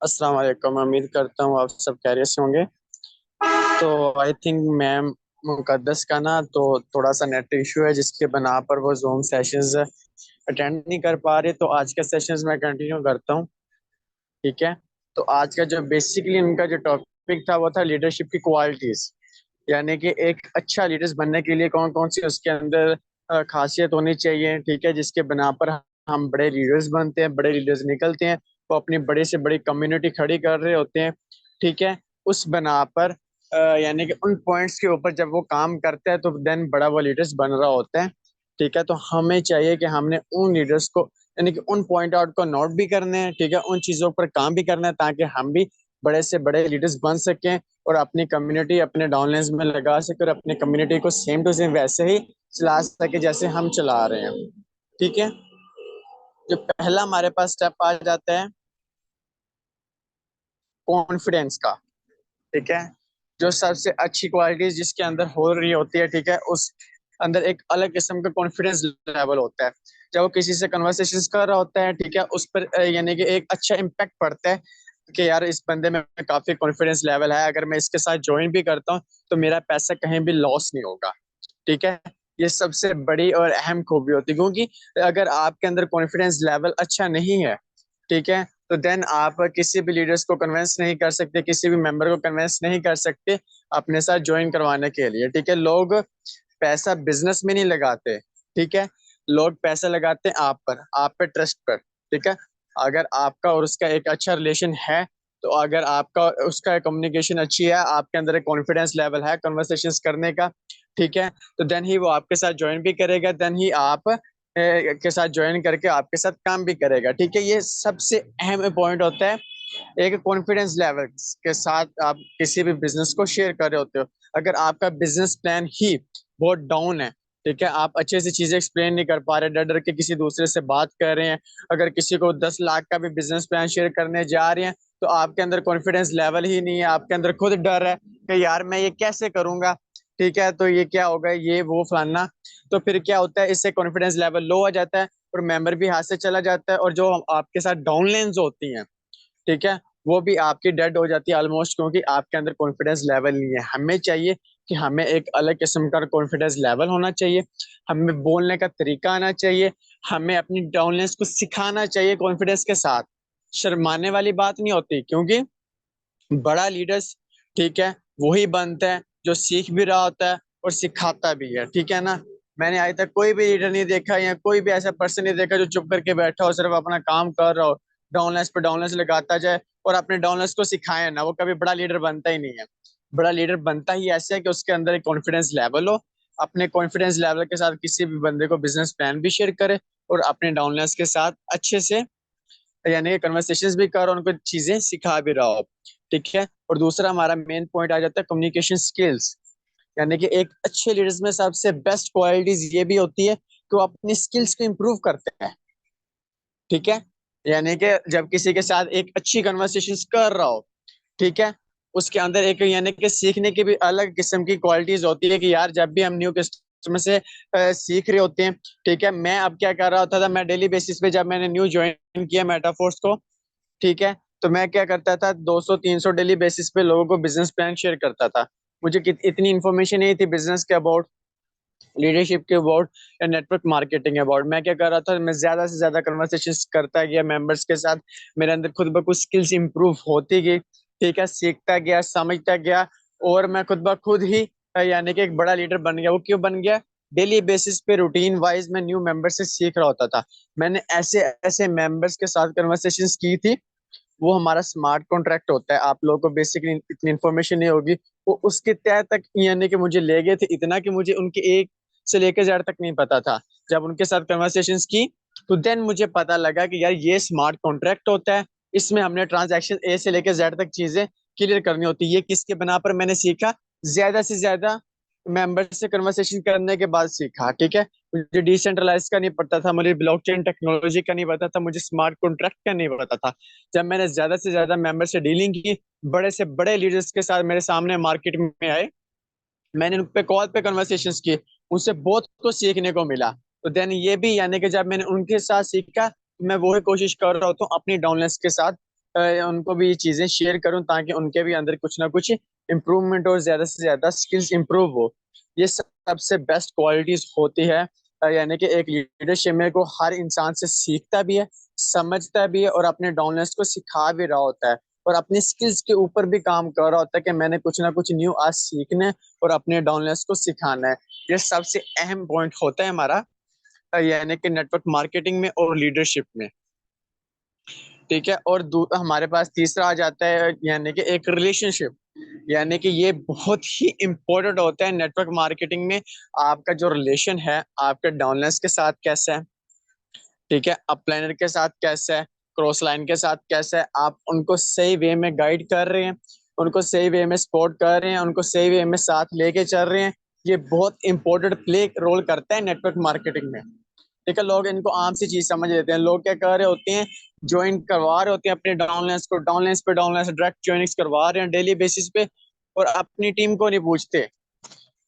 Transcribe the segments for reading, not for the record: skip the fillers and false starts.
अस्सलाम वालेकुम। उम्मीद करता हूँ आप सब खैरियत से होंगे। तो आई थिंक मैम मुकद्दस का ना तो थोड़ा सा नेट इशू है, जिसके बना पर वो जूम सेशंस अटेंड नहीं कर पा रहे। तो आज के सेशंस मैं कंटिन्यू करता हूँ। ठीक है। तो आज का जो बेसिकली इनका जो टॉपिक था वो था लीडरशिप की क्वालिटीज। यानी कि एक अच्छा लीडर्स बनने के लिए कौन कौन सी उसके अंदर खासियत होनी चाहिए। ठीक है, जिसके बना पर हम बड़े लीडर्स बनते हैं, बड़े लीडर्स निकलते हैं, वो अपनी बड़ी से बड़ी कम्युनिटी खड़ी कर रहे होते हैं। ठीक है। उस बना पर यानी कि उन पॉइंट्स के ऊपर जब वो काम करता है तो देन बड़ा वो लीडर्स बन रहा होता है। ठीक है। तो हमें चाहिए कि हमने उन लीडर्स को यानी कि उन पॉइंट आउट को नोट भी करने हैं। ठीक है, उन चीजों पर काम भी करना है ताकि हम भी बड़े से बड़े लीडर्स बन सकें और अपनी कम्युनिटी अपने डाउनलाइंस में लगा सके और अपनी कम्युनिटी को सेम टू सेम वैसे ही चला सके जैसे हम चला रहे हैं। ठीक है। जो पहला हमारे पास स्टेप आ जाता है कॉन्फिडेंस का। ठीक है। जो सबसे अच्छी क्वालिटीज जिसके अंदर हो रही होती है, ठीक है, उस अंदर एक अलग किस्म का कॉन्फिडेंस लेवल होता है। जब वो किसी से कन्वर्सेशन कर रहा होता है, ठीक है, उस पर यानी कि एक अच्छा इम्पैक्ट पड़ता है कि यार इस बंदे में काफी कॉन्फिडेंस लेवल है, अगर मैं इसके साथ ज्वाइन भी करता हूँ तो मेरा पैसा कहीं भी लॉस नहीं होगा। ठीक है। ये सबसे बड़ी और अहम खूबी होती है, क्योंकि अगर आपके अंदर कॉन्फिडेंस लेवल अच्छा नहीं है, ठीक है, तो देन आप किसी भी लीडर्स को कन्विंस नहीं कर सकते, किसी भी मेंबर को कन्विंस नहीं कर सकते अपने साथ ज्वाइन करवाने के लिए। ठीक है। लोग पैसा बिजनेस में नहीं लगाते। ठीक है। लोग पैसा लगाते हैं आप पे ट्रस्ट पर। ठीक है। अगर आपका और उसका एक अच्छा रिलेशन है, तो अगर आपका उसका कम्युनिकेशन अच्छी है, आपके अंदर एक कॉन्फिडेंस लेवल है कन्वर्सेशंस करने का, ठीक है, तो देन ही वो आपके साथ ज्वाइन भी करेगा, देन ही आप के साथ ज्वाइन करके आपके साथ काम भी करेगा। ठीक है। ये सबसे अहम पॉइंट होता है एक कॉन्फिडेंस लेवल के साथ आप किसी भी बिजनेस को शेयर कर रहे होते हो। अगर आपका बिजनेस प्लान ही बहुत डाउन है, ठीक है, आप अच्छे से चीजें एक्सप्लेन नहीं कर पा रहे, डर डर के किसी दूसरे से बात कर रहे हैं, अगर किसी को 10 लाख का भी बिजनेस प्लान शेयर करने जा रहे हैं तो आपके अंदर कॉन्फिडेंस लेवल ही नहीं है, आपके अंदर खुद डर है कि यार मैं ये कैसे करूंगा। ठीक है, तो ये क्या होगा, ये वो फलाना। तो फिर क्या होता है, इससे कॉन्फिडेंस लेवल लो हो जाता है और मेंबर भी हाथ से चला जाता है, और जो आपके साथ डाउनलाइंस होती हैं, ठीक है, वो भी आपकी डेड हो जाती है ऑलमोस्ट, क्योंकि आपके अंदर कॉन्फिडेंस लेवल नहीं है। हमें चाहिए कि हमें एक अलग किस्म का कॉन्फिडेंस लेवल होना चाहिए, हमें बोलने का तरीका आना चाहिए, हमें अपनी डाउननेस को सिखाना चाहिए कॉन्फिडेंस के साथ। शर्माने वाली बात नहीं होती, क्योंकि बड़ा लीडर्स, ठीक है, वही बनता है जो सीख भी रहा होता है और सिखाता भी है। ठीक है ना। मैंने आज तक कोई भी लीडर नहीं देखा या कोई भी ऐसा पर्सन नहीं देखा जो चुप करके बैठा हो, सिर्फ अपना काम कर रहा हो, डाउनलाइंस पे डाउनलाइंस लगाता जाए और अपने डाउनलाइंस को सिखाए ना, वो कभी बड़ा लीडर बनता ही नहीं है। बड़ा लीडर बनता ही ऐसे है कि उसके अंदर एक कॉन्फिडेंस लेवल हो, अपने कॉन्फिडेंस लेवल के साथ किसी भी बंदे को बिजनेस प्लान भी शेयर करे और अपने डाउनलाइंस के साथ अच्छे से यानी कि कन्वर्सेशंस भी कर और उनको चीजें सिखा भी रहा हो। ठीक है। और दूसरा हमारा मेन पॉइंट आ जाता है कम्युनिकेशन स्किल्स। यानी कि एक अच्छे लीडर्स में सबसे बेस्ट क्वालिटीज ये भी होती है कि वो अपनी स्किल्स को इम्प्रूव करते हैं। ठीक है। यानी कि जब किसी के साथ एक अच्छी कन्वर्सेशन कर रहा हो, ठीक है, उसके अंदर एक यानी कि सीखने की भी अलग किस्म की क्वालिटीज होती है कि यार जब भी हम न्यू कस्टमर से सीख रहे होते हैं, ठीक है, मैं अब क्या कर रहा होता था, मैं डेली बेसिस पे जब मैंने न्यू ज्वाइन किया मेटाफोर्स को, ठीक है, तो मैं क्या करता था, 200 300 डेली बेसिस पे लोगों को बिजनेस प्लान शेयर करता था। मुझे इतनी इन्फॉर्मेशन नहीं थी बिजनेस के अबाउट, लीडरशिप के अबाउट या नेटवर्क मार्केटिंग अबाउट। मैं क्या कर रहा था, मैं ज्यादा से ज्यादा कन्वर्सेशन करता गया मेंबर्स के साथ, मेरे अंदर खुद ब खुद स्किल्स इंप्रूव होती गई। ठीक है, सीखता गया, समझता गया, और मैं खुद ब खुद ही यानी कि एक बड़ा लीडर बन गया। वो क्यों बन गया, डेली बेसिस पे रूटीन वाइज मैं न्यू मेंबर से सीख रहा होता था। मैंने ऐसे ऐसे मेंबर्स के साथ कन्वर्सेशंस की थी, वो हमारा स्मार्ट कॉन्ट्रैक्ट होता है, आप लोगों को बेसिकली इतनी इन्फॉर्मेशन नहीं होगी। वो उसके तय तक यानी कि मुझे ले गए थे, इतना कि मुझे उनके एक से लेकर जेड तक नहीं पता था। जब उनके साथ कन्वर्सेशंस की तो देन मुझे पता लगा कि यार ये स्मार्ट कॉन्ट्रैक्ट होता है, इसमें हमने ट्रांजैक्शन ए से लेकर जेड तक चीजें क्लियर करनी होती है। ये किसके बना पर मैंने सीखा, ज्यादा से ज्यादा मेंबर से कन्वर्सेशन करने के बाद सीखा। ठीक है। मुझे डिसेंट्रलाइज का नहीं पता था, मुझे ब्लॉकचेन टेक्नोलॉजी का नहीं पता था, मुझे स्मार्ट कॉन्ट्रैक्ट का नहीं पता था। जब मैंने ज्यादा से ज्यादा मेंबर से डीलिंग की, बड़े से बड़े लीडर्स के साथ मेरे सामने मार्केट में आए, मैंने उन पे कॉल पे कन्वर्सेशंस की, उनसे बहुत कुछ सीखने को मिला। तो देन ये भी यानी कि जब मैंने उनके साथ सीखा, मैं वही कोशिश कर रहा होता हूँ अपनी डाउनलाइंस के साथ उनको भी ये चीजें शेयर करूँ, ताकि उनके भी अंदर कुछ ना कुछ इम्प्रूवमेंट और ज्यादा से ज्यादा स्किल्स इम्प्रूव हो। ये सबसे बेस्ट क्वालिटीज होती है। यानी कि एक लीडरशिप में को हर इंसान से सीखता भी है, समझता भी है, और अपने डाउनलाइंस को सिखा भी रहा होता है, और अपनी स्किल्स के ऊपर भी काम कर रहा होता है कि मैंने कुछ ना कुछ न्यू आज सीखना है और अपने डाउनलाइंस को सिखाना है। ये सबसे अहम पॉइंट होता है हमारा, यानी कि नेटवर्क मार्केटिंग में और लीडरशिप में। ठीक है। और हमारे पास तीसरा आ जाता है यानी कि एक रिलेशनशिप। यानी कि ये बहुत ही इंपॉर्टेंट होता है नेटवर्क मार्केटिंग में। आपका जो रिलेशन है आपके डाउनलाइंस के साथ कैसा है, ठीक है, अपलाइनर के साथ कैसा है, क्रॉस लाइन के साथ कैसा है, आप उनको सही वे में गाइड कर रहे हैं, उनको सही वे में सपोर्ट कर रहे हैं, उनको सही वे में साथ लेके चल रहे हैं। ये बहुत इंपॉर्टेंट प्ले रोल करता है नेटवर्क मार्केटिंग में। ठीक है। लोग इनको आम सी चीज समझ लेते हैं। लोग क्या कर रहे होते हैं, ज्वाइन करवा रहे होते हैं अपने डाउनलाइंस को, डाउनलाइंस पे डाउनलाइंस डायरेक्ट ज्वाइनिंग्स करवा रहे हैं डेली बेसिस पे, और अपनी टीम को नहीं पूछते।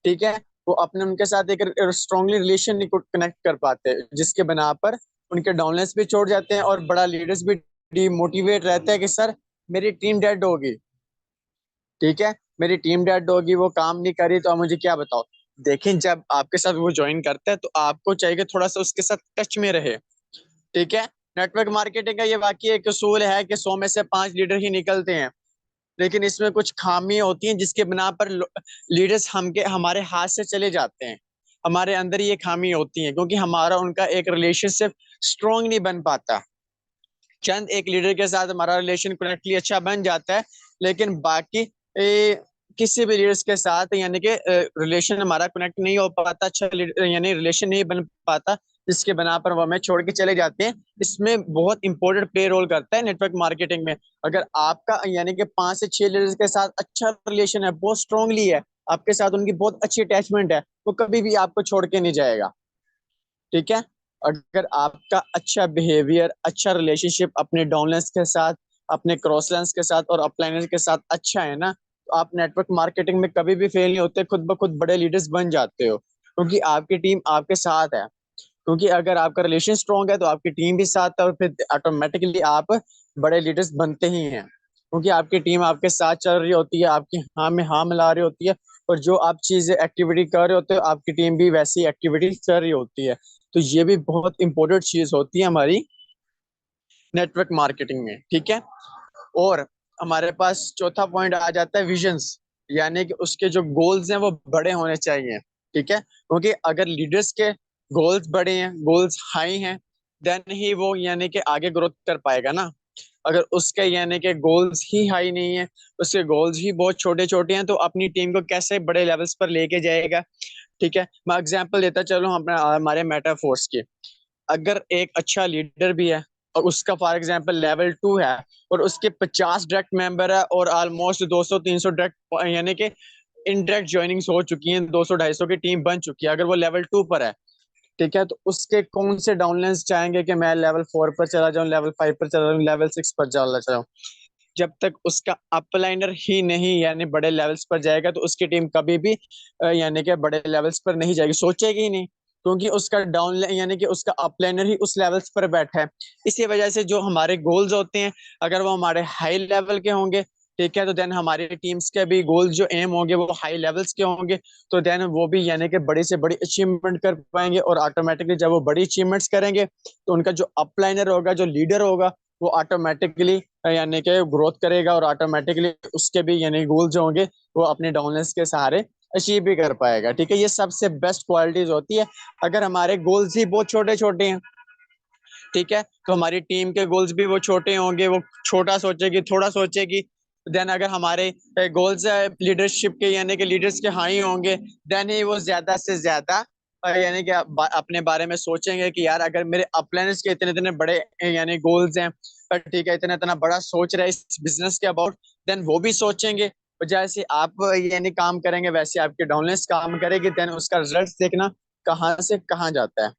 ठीक है। वो अपने उनके साथ एक स्ट्रांगली रिलेशन नहीं कनेक्ट कर पाते, जिसके बना पर उनके डाउनलाइंस भी छोड़ जाते हैं, और बड़ा लीडर्स भी डिमोटिवेट रहता है कि सर मेरी टीम डेड होगी। ठीक है, मेरी टीम डेड होगी, वो काम नहीं करी, तो आप मुझे क्या बताओ। देखें, जब आपके साथ वो ज्वाइन करता है तो आपको चाहिए कि थोड़ा सा उसके साथ टच में रहे। ठीक है। नेटवर्क मार्केटिंग का ये वाकई एक असूल है कि 100 में से 5 लीडर ही निकलते हैं, लेकिन इसमें कुछ खामियां होती हैं जिसके बिना पर लीडर्स हम के हमारे हाथ से चले जाते हैं। हमारे अंदर ये खामी होती है क्योंकि हमारा उनका एक रिलेशनशिप स्ट्रांग नहीं बन पाता। चंद एक लीडर के साथ हमारा रिलेशन कनेक्टली अच्छा बन जाता है, लेकिन बाकी किसी भी लीडर्स के साथ यानी कि रिलेशन हमारा कनेक्ट नहीं हो पाता, अच्छा यानी रिलेशन नहीं बन पाता, जिसके बना पर वो हमें छोड़ के चले जाते हैं। इसमें बहुत इंपॉर्टेंट प्ले रोल करता है नेटवर्क मार्केटिंग में। अगर आपका यानी कि 5 से 6 लीडर्स के साथ अच्छा रिलेशन है, बहुत स्ट्रांगली है, आपके साथ उनकी बहुत अच्छी अटैचमेंट है, वो कभी भी आपको छोड़ के नहीं जाएगा। ठीक है। अगर आपका अच्छा बिहेवियर, अच्छा रिलेशनशिप अपने डाउनलाइंस के साथ, अपने क्रॉसलाइंस के साथ और अपलाइनर्स के साथ अच्छा है ना, तो आप नेटवर्क मार्केटिंग में कभी भी फेल नहीं होते, खुद ब खुद बड़े लीडर्स बन जाते हो, क्योंकि आपकी टीम आपके साथ है। क्योंकि अगर आपका रिलेशन स्ट्रांग है तो आपकी टीम भी साथ है, और फिर ऑटोमेटिकली आप बड़े लीडर्स बनते ही हैं, क्योंकि आपकी टीम आपके साथ चल रही होती है, आपकी हाँ में हाँ मिला रही होती है, और जो आप चीजें एक्टिविटी कर रहे होते हो आपकी टीम भी वैसी एक्टिविटी कर रही होती है। तो ये भी बहुत इंपॉर्टेंट चीज होती है हमारी नेटवर्क मार्केटिंग में। ठीक है। और हमारे पास चौथा पॉइंट आ जाता है विजन्स। यानी कि उसके जो गोल्स हैं वो बड़े होने चाहिए। ठीक है, क्योंकि अगर लीडर्स के गोल्स बड़े हैं, गोल्स हाई हैं, देन ही वो यानी कि आगे ग्रोथ कर पाएगा ना। अगर उसके यानी कि गोल्स ही हाई नहीं है, उसके गोल्स ही बहुत छोटे छोटे हैं, तो अपनी टीम को कैसे बड़े लेवल्स पर लेके जाएगा। ठीक है। मैं एग्जांपल देता चलो हमारे मेटाफोर्स की। अगर एक अच्छा लीडर भी है और उसका फॉर एग्जांपल लेवल 2 है, और उसके 50 डायरेक्ट मेंबर है, और ऑलमोस्ट 200-300 डायरेक्ट यानी कि इनडायरेक्ट ज्वाइनिंग्स हो चुकी हैं, 200-250 की टीम बन चुकी है, अगर वो लेवल 2 पर है। ठीक है। तो उसके कौन से डाउनलाइंस चाहेंगे कि मैं लेवल 4 पर चला जाऊं, लेवल 5 पर चला जाऊं, लेवल 6 पर चला जाऊं। जब तक उसका अपलाइनर ही नहीं यानी बड़े लेवल्स पर जाएगा, तो उसकी टीम कभी भी यानी कि बड़े लेवल्स पर नहीं जाएगी, सोचेगी ही नहीं, क्योंकि उसका डाउन यानी कि उसका अपलाइनर ही उस लेवल्स पर बैठा है। इसी वजह से जो हमारे गोल्स होते हैं, अगर वो हमारे हाई लेवल के होंगे, ठीक है, तो देन हमारी टीम्स के भी गोल्स जो एम होंगे वो हाई लेवल्स के होंगे, तो देन वो भी यानी कि बड़ी से बड़ी अचीवमेंट कर पाएंगे, और ऑटोमेटिकली जब वो बड़ी अचीवमेंट्स करेंगे, तो उनका जो अपलाइनर होगा, जो लीडर होगा, वो ऑटोमेटिकली यानी कि ग्रोथ करेगा, और ऑटोमेटिकली उसके भी यानी गोल जो होंगे वो अपने डाउनलाइंस के सहारे अचीव भी कर पाएगा। ठीक है। ये सबसे बेस्ट क्वालिटीज होती है। अगर हमारे गोल्स ही बहुत छोटे छोटे हैं, ठीक है, तो हमारी टीम के गोल्स भी वो छोटे होंगे, वो छोटा सोचेगी, थोड़ा सोचेगी। देन अगर हमारे गोल्स लीडरशिप के यानी कि लीडर्स के हाई होंगे, देन ही वो ज्यादा से ज्यादा यानी कि अपने बारे में सोचेंगे कि यार अगर मेरे अपलाइनर्स के इतने इतने बड़े यानी गोल्स हैं, ठीक है, इतना इतना बड़ा सोच रहे हैं इस बिजनेस के अबाउट, देन वो भी सोचेंगे। और जैसे आप यानी काम करेंगे वैसे आपके डाउनलाइंस काम करेगी, देन उसका रिजल्ट देखना कहाँ से कहाँ जाता है।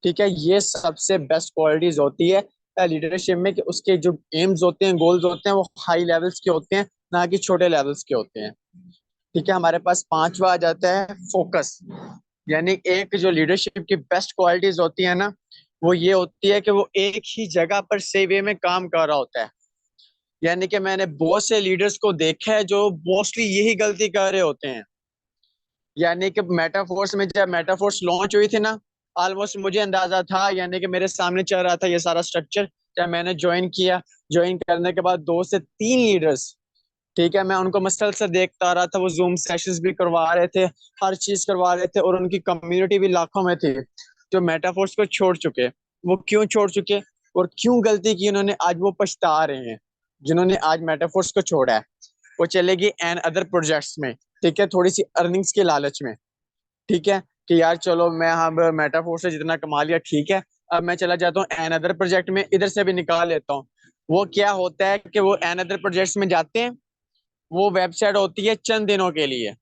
ठीक है। ये सबसे बेस्ट क्वालिटीज होती है लीडरशिप में, कि उसके जो एम्स होते हैं, गोल्स होते हैं, वो हाई लेवल्स के होते हैं, ना कि छोटे लेवल्स के होते हैं। ठीक है। हमारे पास पांचवा आ जाता है फोकस। यानी एक जो लीडरशिप की बेस्ट क्वालिटीज होती है ना, वो ये होती है कि वो एक ही जगह पर सही वे में काम कर रहा होता है। यानी कि मैंने बहुत से लीडर्स को देखा है जो मोस्टली यही गलती कर रहे होते हैं। यानी कि मेटाफोर्स में जब मेटाफोर्स लॉन्च हुई थी ना, ऑलमोस्ट मुझे अंदाजा था, यानी कि मेरे सामने चल रहा था ये सारा स्ट्रक्चर जब मैंने ज्वाइन किया। ज्वाइन करने के बाद 2 से 3 लीडर्स, ठीक है, मैं उनको मसलसल देखता रहा था, वो जूम सेशंस भी करवा रहे थे, हर चीज करवा रहे थे, और उनकी कम्युनिटी भी लाखों में थी जो मेटाफोर्स को छोड़ चुके। वो क्यों छोड़ चुके और क्यों गलती की उन्होंने, आज वो पछता रहे हैं जिन्होंने आज मेटाफोर्स को छोड़ा है। वो चलेगी एंड अदर प्रोजेक्ट्स में, ठीक है, थोड़ी सी अर्निंग्स के लालच में, ठीक है, कि यार चलो मैं हम मेटाफोर से जितना कमा लिया ठीक है, अब मैं चला जाता हूँ एन अदर प्रोजेक्ट में, इधर से भी निकाल लेता हूँ। वो क्या होता है कि वो एन अदर प्रोजेक्ट्स में जाते हैं, वो वेबसाइट होती है चंद दिनों के लिए,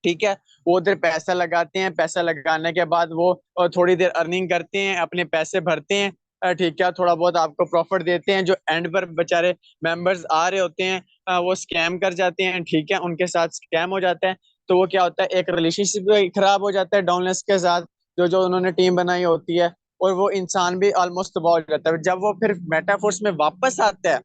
ठीक है, वो उधर पैसा लगाते हैं, पैसा लगाने के बाद वो थोड़ी देर अर्निंग करते हैं, अपने पैसे भरते हैं, ठीक है, थोड़ा बहुत आपको प्रॉफिट देते हैं। जो एंड पर बेचारे मेंबर्स आ रहे होते हैं, वो स्कैम कर जाते हैं, ठीक है, उनके साथ स्कैम हो जाता है। तो वो क्या होता है, एक रिलेशनशिप खराब हो जाता है डाउनलेस के साथ, जो जो उन्होंने टीम बनाई होती है, और वो इंसान भी ऑलमोस्ट तबाह हो जाता है। जब वो फिर मेटाफोर्स में वापस आता है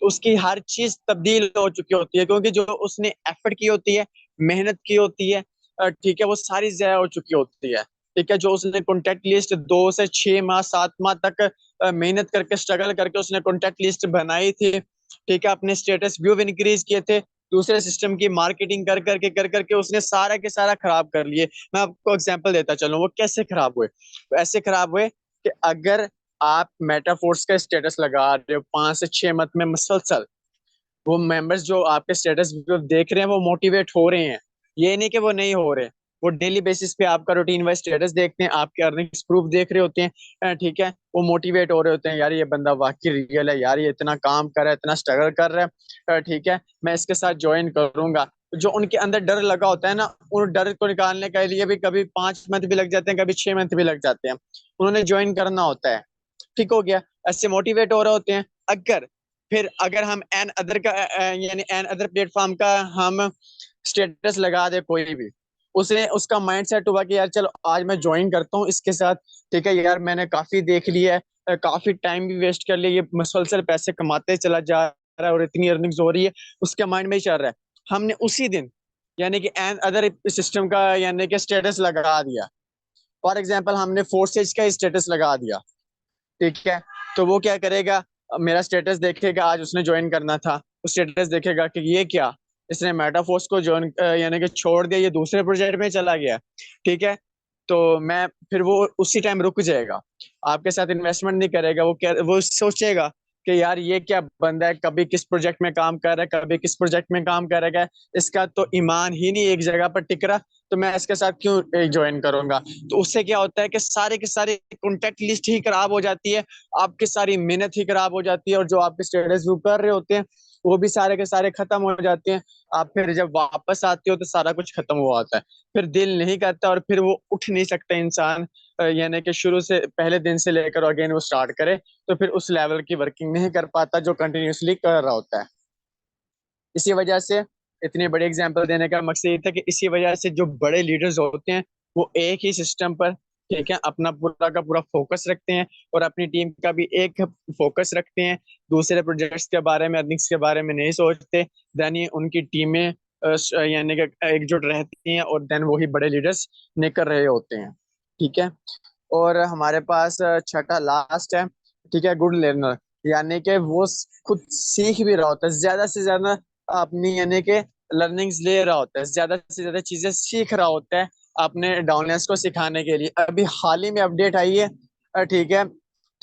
तो उसकी हर चीज तब्दील हो चुकी होती है, क्योंकि जो उसने एफर्ट की होती है, मेहनत की होती है, ठीक है, वो सारी ज़ाया हो चुकी होती है। ठीक है, जो उसने कॉन्टेक्ट लिस्ट 2 से 6 माह 7 माह तक मेहनत करके स्ट्रगल करके उसने कॉन्टेक्ट लिस्ट बनाई थी, ठीक है, अपने स्टेटस व्यू इंक्रीज किए थे, दूसरे सिस्टम की मार्केटिंग कर करके उसने सारा के सारा खराब कर लिए। मैं आपको एग्जांपल देता चलूं वो कैसे खराब हुए। तो ऐसे खराब हुए कि अगर आप मेटाफोर्स का स्टेटस लगा रहे हो 5 से 6 मंथ में मुसलसल, वो मेंबर्स जो आपके स्टेटस देख रहे हैं वो मोटिवेट हो रहे हैं। ये नहीं कि वो नहीं हो रहे, वो डेली बेसिस पे आपका रूटीन वाइज स्टेटस देखते हैं, आपके अर्निंग्स प्रूफ देख रहे होते हैं, ठीक है, वो मोटिवेट हो रहे होते हैं, यार ये बंदा वाकई रियल है, यार ये इतना काम कर रहा है, इतना स्ट्रगल कर रहा है, ठीक है, मैं इसके साथ ज्वाइन करूंगा। जो उनके अंदर डर लगा होता है ना, उन डर को निकालने के लिए भी कभी 5 मंथ भी लग जाते हैं, कभी 6 मंथ भी लग जाते हैं, उन्होंने ज्वाइन करना होता है। ठीक हो गया, ऐसे मोटिवेट हो रहे होते हैं। अगर फिर अगर हम एन अदर का यानी एन अदर प्लेटफॉर्म का हम स्टेटस लगा दे कोई भी, उसे उसका माइंड सेट हुआ कि यार चलो आज मैं ज्वाइन करता हूँ इसके साथ, ठीक है, यार मैंने काफी देख लिया है, काफी टाइम भी वेस्ट कर लिया, ये मुसलसल पैसे कमाते चला जा रहा है और इतनी अर्निंग्स हो रही है, उसके माइंड में ही चल रहा है। हमने उसी दिन यानी कि एन अदर सिस्टम का यानी कि स्टेटस लगा दिया। फॉर एग्जाम्पल हमने फोर्सेज का स्टेटस लगा दिया, ठीक है, तो वो क्या करेगा, मेरा स्टेटस देखेगा, आज उसने ज्वाइन करना था, उस स्टेटस देखेगा कि ये क्या, इसने मेटाफोर्स को ज्वाइन यानी कि छोड़ दिया, ये दूसरे प्रोजेक्ट में चला गया, ठीक है, तो मैं फिर वो उसी टाइम रुक जाएगा, आपके साथ इन्वेस्टमेंट नहीं करेगा। वो क्या, वो सोचेगा कि यार ये क्या बंदा है, कभी किस प्रोजेक्ट में काम कर रहा है, कभी किस प्रोजेक्ट में काम करेगा, इसका तो ईमान ही नहीं एक जगह पर टिक रहा, तो मैं इसके साथ क्यों ज्वाइन करूंगा। तो उससे क्या होता है कि सारे के सारे कॉन्टेक्ट लिस्ट ही खराब हो जाती है, आपकी सारी मेहनत ही खराब हो जाती है, और जो आपके स्टेटस व्यू कर रहे होते हैं वो भी सारे के सारे खत्म हो जाते हैं। आप फिर जब वापस आते हो तो सारा कुछ खत्म हुआ होता है, फिर दिल नहीं करता, और फिर वो उठ नहीं सकता इंसान, यानी कि शुरू से पहले दिन से लेकर अगेन वो स्टार्ट करे, तो फिर उस लेवल की वर्किंग नहीं कर पाता जो कंटिन्यूअसली कर रहा होता है। इसी वजह से इतनी बड़ी एग्जांपल देने का मकसद ये था कि इसी वजह से जो बड़े लीडर्स होते हैं वो एक ही सिस्टम पर, ठीक है, अपना पूरा का पूरा फोकस रखते हैं, और अपनी टीम का भी एक फोकस रखते हैं, दूसरे प्रोजेक्ट्स के बारे में, अर्निंग्स के बारे में नहीं सोचते। देन ये उनकी टीमें यानी कि एकजुट रहती हैं, और देन वही बड़े लीडर्स निकल रहे होते हैं, ठीक है। और हमारे पास छठा लास्ट है, ठीक है, गुड लर्नर, यानी कि वो खुद सीख भी रहा होता है, ज्यादा से ज्यादा अपनी यानी कि लर्निंग्स ले रहा होता है, ज्यादा से ज्यादा चीजें सीख रहा होता है अपने डाउनलाइंस को सिखाने के लिए। अभी हाल ही में अपडेट आई है, ठीक है,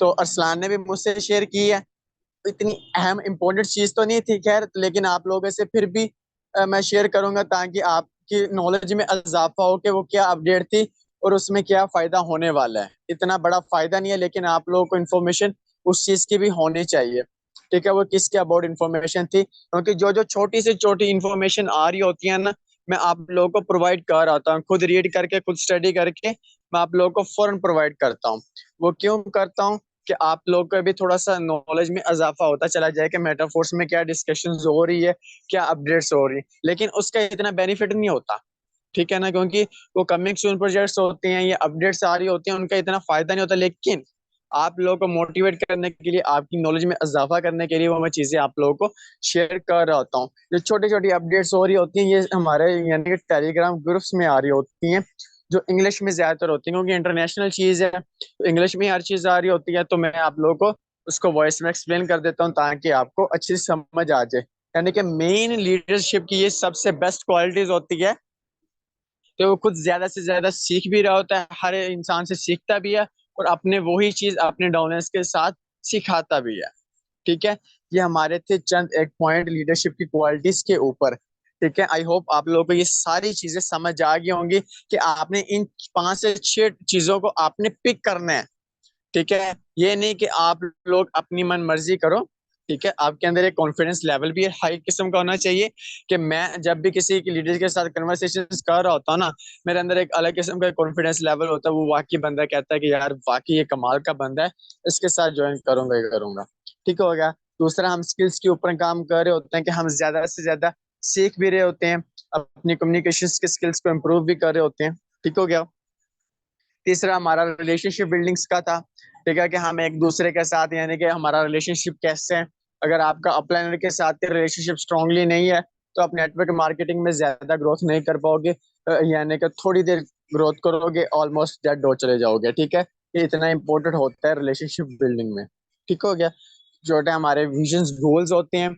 तो अरसलान ने भी मुझसे शेयर की है। इतनी अहम इंपॉर्टेंट चीज तो नहीं थी खैर, लेकिन आप लोगों से फिर भी मैं शेयर करूंगा ताकि आपकी नॉलेज में इजाफा हो कि वो क्या अपडेट थी और उसमें क्या फायदा होने वाला है। इतना बड़ा फायदा नहीं है, लेकिन आप लोगों को इन्फॉर्मेशन उस चीज की भी होनी चाहिए, ठीक है। वो किसके अबाउट इन्फॉर्मेशन थी, क्योंकि जो जो छोटी से छोटी इन्फॉर्मेशन आ रही होती है ना, मैं आप लोगों को प्रोवाइड कर आता हूँ, खुद रीड करके खुद स्टडी करके मैं आप लोगों को फौरन प्रोवाइड करता हूँ। वो क्यों करता हूँ कि आप लोग का भी थोड़ा सा नॉलेज में इजाफा होता चला जाए कि मेटाफोर्स में क्या डिस्कशंस हो रही है, क्या अपडेट्स हो रही है, लेकिन उसका इतना बेनिफिट नहीं होता। ठीक है ना, क्योंकि वो कमिंग सून प्रोजेक्ट्स होते हैं, ये अपडेट्स आ रही होती हैं, उनका इतना फायदा नहीं होता, लेकिन आप लोगों को मोटिवेट करने के लिए, आपकी नॉलेज में इजाफा करने के लिए वो मैं चीजें आप लोगों को शेयर कर रहा होता हूँ। जो छोटी छोटी अपडेट्स हो रही होती हैं, ये हमारे यानी कि टेलीग्राम ग्रुप्स में आ रही होती हैं, जो इंग्लिश में ज्यादातर होती है, क्योंकि इंटरनेशनल चीज है तो इंग्लिश में ही हर चीज आ रही होती है। तो मैं आप लोगों को उसको वॉइस में एक्सप्लेन कर देता हूँ ताकि आपको अच्छी से समझ आ जाए। यानी कि मेन लीडरशिप की ये सबसे बेस्ट क्वालिटीज होती है कि वो खुद ज्यादा से ज्यादा सीख भी रहा होता है, हर इंसान से सीखता भी है, और अपने वही चीज अपने डाउनर्स के साथ सिखाता भी है। ठीक है, ये हमारे थे चंद एक पॉइंट लीडरशिप की क्वालिटीज के ऊपर। ठीक है, आई होप आप लोगों को ये सारी चीजें समझ आ गई होंगी कि आपने इन 5 से 6 चीजों को आपने पिक करना है। ठीक है, ये नहीं कि आप लोग अपनी मन मर्जी करो। ठीक है, आपके अंदर एक कॉन्फिडेंस लेवल भी हाई किस्म का होना चाहिए कि मैं जब भी किसी की लीडर के साथ कन्वर्सेशन कर रहा होता हूँ ना, मेरे अंदर एक अलग किस्म का कॉन्फिडेंस लेवल होता है। वो वाकई बंदा कहता है कि यार वाकई ये कमाल का बंदा है, इसके साथ ज्वाइन करूंगा ही करूंगा। ठीक हो गया। दूसरा, हम स्किल्स के ऊपर काम कर रहे होते हैं कि हम ज्यादा से ज्यादा सीख भी रहे होते हैं, अपनी कम्युनिकेशन के स्किल्स को इम्प्रूव भी कर रहे होते हैं। ठीक हो गया। तीसरा हमारा रिलेशनशिप बिल्डिंग्स का था। ठीक है, कि हम एक दूसरे के साथ यानी कि हमारा रिलेशनशिप कैसे है। अगर आपका अपलाइनर के साथ के रिलेशनशिप स्ट्रांगली नहीं है तो आप नेटवर्क मार्केटिंग में ज्यादा ग्रोथ नहीं कर पाओगे। यानी कि थोड़ी देर ग्रोथ करोगे, ऑलमोस्ट डेड हो चले जाओगे। ठीक है, ये इतना इंपॉर्टेंट होता है रिलेशनशिप बिल्डिंग में। ठीक हो गया। छोटे हमारे विजन्स गोल्स होते हैं।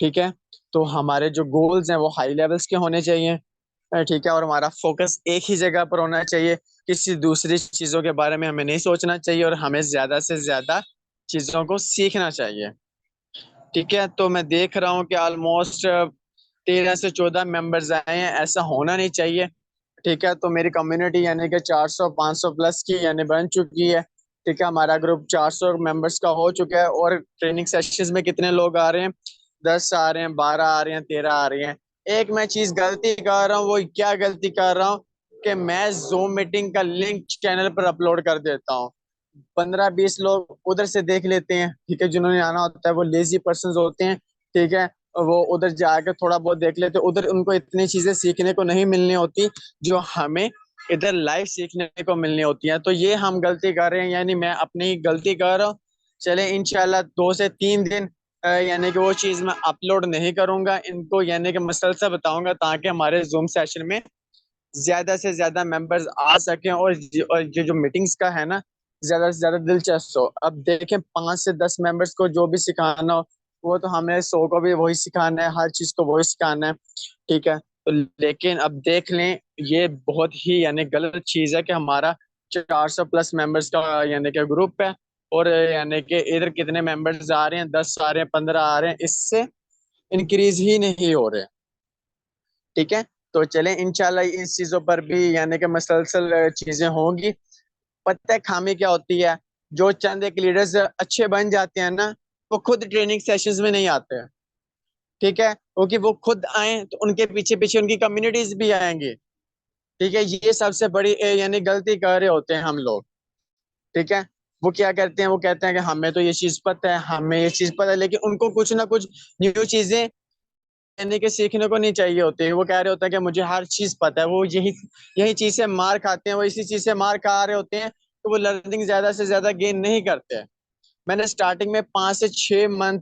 ठीक है, तो हमारे जो गोल्स हैं वो हाई लेवल्स के होने चाहिए। ठीक है, और हमारा फोकस एक ही जगह पर होना चाहिए, किसी दूसरी चीजों के बारे में हमें नहीं सोचना चाहिए, और हमें ज्यादा से ज्यादा चीजों को सीखना चाहिए। ठीक है, तो मैं देख रहा हूँ कि ऑलमोस्ट 13 से 14 मेंबर्स आए हैं, ऐसा होना नहीं चाहिए। ठीक है, तो मेरी कम्युनिटी यानी कि 400 500 प्लस की यानी बन चुकी है। ठीक है, हमारा ग्रुप 400 मेंबर्स का हो चुका है, और ट्रेनिंग सेशंस में कितने लोग आ रहे हैं? 10 आ रहे हैं, 12 आ रहे हैं, 13 आ रहे हैं। एक मैं चीज गलती कर रहा हूँ, वो क्या गलती कर रहा हूँ कि मैं जूम मीटिंग का लिंक चैनल पर अपलोड कर देता हूँ। 15 20 लोग उधर से देख लेते हैं। ठीक है, जिन्होंने आना होता है वो लेजी पर्सन होते हैं। ठीक है, वो उधर जाकर थोड़ा बहुत देख लेते हैं, उधर उनको इतनी चीजें सीखने को नहीं मिलनी होती जो हमें इधर लाइव सीखने को मिलनी होती है। तो ये हम गलती कर रहे हैं, यानी मैं अपनी ही गलती कर रहा हूँ। चले इंशाल्लाह 2 से 3 दिन यानी कि वो चीज मैं अपलोड नहीं करूंगा इनको, यानी कि मसलसल बताऊंगा ताकि हमारे जूम सेशन में ज्यादा से ज्यादा मेंबर्स आ सकें, और ये जो मीटिंग्स का है ना, ज्यादा से ज्यादा दिलचस्प हो। अब देखें, 5 से 10 मेंबर्स को जो भी सिखाना हो, वो तो हमें 100 को भी वही सिखाना है, हर चीज को वही सिखाना है। ठीक है, तो लेकिन अब देख लें, ये बहुत ही यानी गलत चीज है कि हमारा 400 प्लस मेंबर्स का यानी कि ग्रुप है, और यानी कि इधर कितने मेंबर्स आ रहे हैं? 10 आ रहे हैं, 15 आ रहे हैं, इससे इंक्रीज ही नहीं हो रहे। ठीक है, तो चलें इंशाल्लाह इस चीजों पर भी यानी कि मसलसल चीजें होंगी। पता है खामी क्या होती है? जो चंद एक लीडर्स अच्छे बन जाते हैं ना, वो खुद ट्रेनिंग सेशंस में नहीं आते हैं। ठीक है, क्योंकि वो खुद आए तो उनके पीछे पीछे उनकी कम्युनिटीज भी आएंगी। ठीक है, ये सबसे बड़ी यानी गलती कर रहे होते हैं हम लोग। ठीक है, वो क्या करते हैं? वो कहते हैं कि हमें तो ये चीज पता है, हमें ये चीज पता है, लेकिन उनको कुछ ना कुछ न्यू चीजें यानी कि सीखने को नहीं चाहिए होते। वो कह रहे होते हैं कि मुझे हर चीज पता है। वो यही यही चीज से मार खाते हैं, वो इसी चीज से मार खा रहे होते हैं, तो वो लर्निंग ज्यादा से ज्यादा गेन नहीं करते हैं। मैंने स्टार्टिंग में 5 से 6 मंथ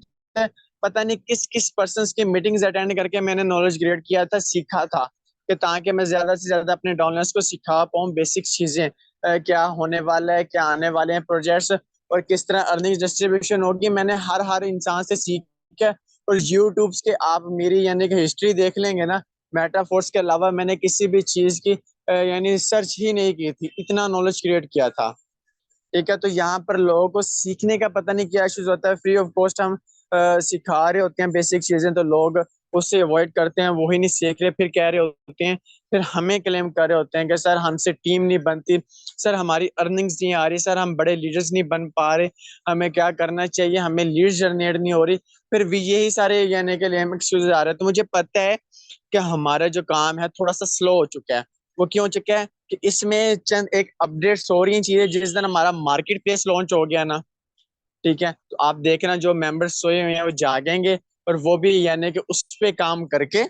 पता नहीं किस किस पर्सन की मीटिंग्स अटेंड करके मैंने नॉलेज ग्रेड किया था, सीखा था, कि ताकि मैं ज्यादा से ज्यादा अपने डाउनलाइंस को सिखा पाऊँ बेसिक चीजें, क्या होने वाला है, क्या आने वाले हैं प्रोजेक्ट्स, और किस तरह अर्निंग डिस्ट्रीब्यूशन होगी। मैंने हर हर इंसान से सीख के, और यूट्यूब के आप मेरी यानी कि हिस्ट्री देख लेंगे ना, मेटाफोर्स के अलावा मैंने किसी भी चीज की यानी सर्च ही नहीं की थी, इतना नॉलेज क्रिएट किया था। ठीक है, तो यहाँ पर लोगों को सीखने का पता नहीं क्या इश्यूज होता है। फ्री ऑफ कॉस्ट हम सिखा रहे होते हैं बेसिक चीजें, तो लोग उससे अवॉइड करते हैं, वही नहीं सीख रहे, फिर कह रहे होते हैं, फिर हमें क्लेम कर रहे होते हैं कि सर हमसे टीम नहीं बनती, सर हमारी अर्निंग्स नहीं आ रही, सर हम बड़े लीडर्स नहीं बन पा रहे, हमें क्या करना चाहिए, हमें लीड जनरेट नहीं हो रही। फिर भी यही सारे यानी कि लेम एक्सक्यूज आ रहे हैं। तो मुझे पता है कि हमारा जो काम है थोड़ा सा स्लो हो चुका है। वो क्यों हो चुका है? कि इसमें चंद एक अपडेट्स हो रही हैं चीजें। जिस दिन हमारा मार्केट प्लेस लॉन्च हो गया ना, ठीक है, तो आप देखना जो मेंबर्स सोए हुए हैं वो जागेंगे, और वो भी यानी कि उस पे काम करके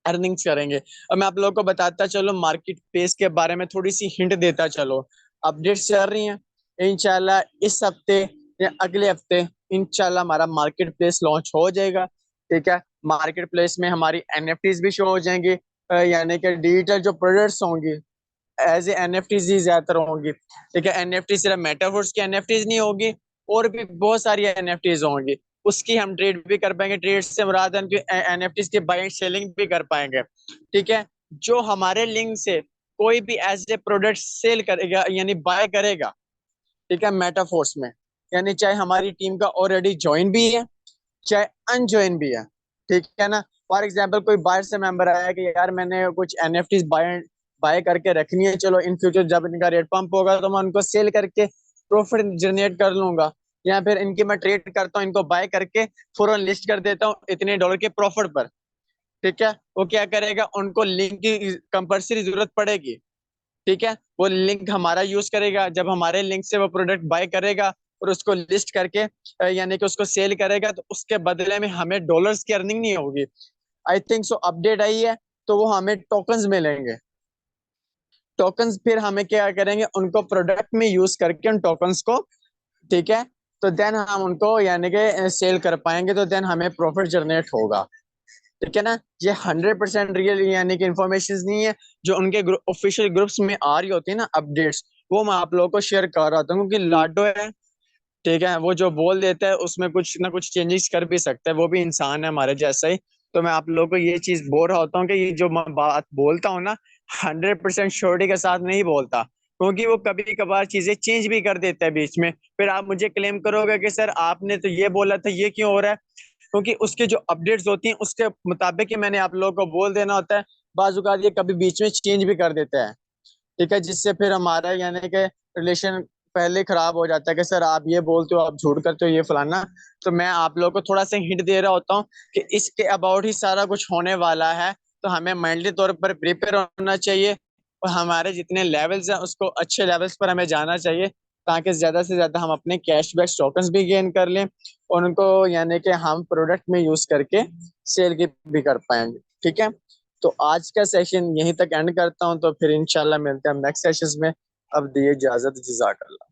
अर्निंग्स करेंगे। अब मैं आप लोगों को बताता चलो मार्केट प्लेस के बारे में, थोड़ी सी हिंट देता चलो। अपडेट्स चल रही हैं, इंशाल्लाह इस हफ्ते या अगले हफ्ते इंशाल्लाह हमारा मार्केट प्लेस लॉन्च हो जाएगा। ठीक है, मार्केट प्लेस में हमारी एनएफटीज भी शो हो जाएंगी, यानी कि डिजिटल जो प्रोडक्ट्स होंगी एज ए एनएफटीज ही ज्यादातर होंगी। ठीक है, एनएफटी सिर्फ मेटावर्स की एनएफटीज नहीं होगी, और भी बहुत सारी एनएफटीज होंगी, उसकी हम ट्रेड भी कर पाएंगे। ट्रेड से मुराद एनएफटीज की बाइंग सेलिंग भी कर पाएंगे। ठीक है, जो हमारे लिंक से कोई भी एज ए प्रोडक्ट सेल करेगा यानी बाय करेगा, ठीक है, मेटाफोर्स में, यानी चाहे हमारी टीम का ऑलरेडी ज्वाइन भी है चाहे अनज्वाइन भी है। ठीक है ना, फॉर एग्जाम्पल कोई बाहर से मेंबर आया कि यार मैंने कुछ एनएफटीज बाय बाय करके रखनी है, चलो इन फ्यूचर जब इनका रेट पंप होगा तो मैं उनको सेल करके प्रॉफिट जनरेट कर लूंगा, या फिर इनकी मैं ट्रेड करता हूँ, इनको बाय करके फौरन लिस्ट कर देता हूँ इतने डॉलर के प्रॉफिट पर। ठीक है, वो क्या करेगा, उनको लिंक की कंपल्सरी जरूरत पड़ेगी। ठीक है, वो लिंक हमारा यूज करेगा, जब हमारे लिंक से वो प्रोडक्ट बाय करेगा और उसको लिस्ट करके यानी कि उसको सेल करेगा, तो उसके बदले में हमें डॉलर्स की अर्निंग नहीं होगी। आई थिंक सो अपडेट आई है, तो वो हमें टोकन्स मिलेंगे। टोकन्स फिर हमें क्या करेंगे, उनको प्रोडक्ट में यूज करके उन टोकन्स को, ठीक है, तो देन हम उनको यानी कि सेल कर पाएंगे, तो देन हमें प्रॉफिट जनरेट होगा। ठीक है ना, ये 100% रियल यानी कि इंफॉर्मेशन नहीं है, जो उनके ऑफिशियल ग्रुप्स में आ रही होती है ना अपडेट्स, वो मैं आप लोगों को शेयर कर रहा था, क्योंकि लाडो है, ठीक है, वो जो बोल देता है उसमें कुछ ना कुछ चेंजेस कर भी सकता है, वो भी इंसान है हमारे जैसा ही। तो मैं आप लोगों को ये चीज बोल रहा होता हूँ कि ये जो मैं बात बोलता हूँ ना, 100% श्योरिटी के साथ नहीं बोलता, क्योंकि वो कभी कभार चीजें चेंज भी कर देता है बीच में, फिर आप मुझे क्लेम करोगे कि सर आपने तो ये बोला था, ये क्यों हो रहा है। क्योंकि उसके जो अपडेट्स होती हैं उसके मुताबिक ही मैंने आप लोगों को बोल देना होता है, बाजुकात ये कभी बीच में चेंज भी कर देता है। ठीक है, जिससे फिर हमारा यानी कि रिलेशन पहले खराब हो जाता है कि सर आप ये बोलते हो, आप झूठ करते हो, ये फलाना। तो मैं आप लोगों को थोड़ा सा हिंट दे रहा होता हूँ कि इसके अबाउट ही सारा कुछ होने वाला है, तो हमें मेंटली तौर पर प्रिपेयर होना चाहिए, और हमारे जितने लेवल्स हैं उसको अच्छे लेवल्स पर हमें जाना चाहिए, ताकि ज्यादा से ज्यादा हम अपने कैशबैक टोकन्स भी गेन कर लें, और उनको यानी कि हम प्रोडक्ट में यूज करके सेल भी कर पाएंगे। ठीक है, तो आज का सेशन यहीं तक एंड करता हूँ, तो फिर इंशाल्लाह मिलते हैं नेक्स्ट सेशन में। अब दिए इजाजत, जज़ाकल्लाह।